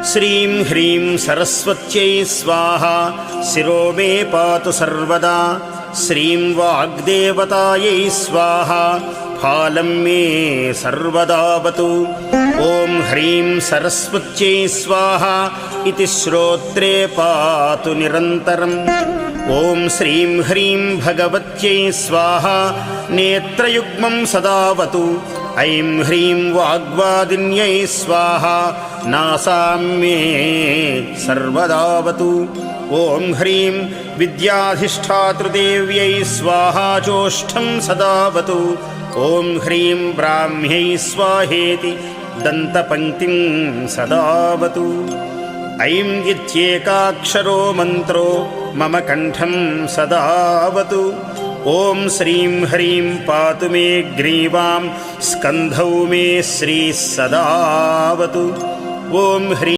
श्रीं ह्रीं सरस्वत्यै स्वाहा शिरो मे पातु सर्वदा। श्रीं वाग्देवतायै स्वाहा फालं मे सर्वदावतु। ॐ ह्रीं सरस्वत्यै स्वाहा इति श्रोत्रे पातु निरन्तरम्। ॐ श्रीं ह्रीं भगवत्यै स्वाहा नेत्रयुग्मं सदावतु। ऐं ह्रीं वाग्वादिन्यै स्वाहा नासां मे सर्वदावतु। ॐ ह्रीं विद्याधिष्ठातृदेव्यै स्वाहा चोष्ठं सदावतु। ॐ ह्रीं ब्राह्म्यै स्वाहेति दन्तपङ्क्तिं सदावतु। ऐं इत्येकाक्षरो मन्त्रो मम कण्ठं सदावतु। ॐ श्रीं ह्रीं पातु मे ग्रीवां स्कन्धौ मे श्रीः सदावतु। ॐ ह्रीं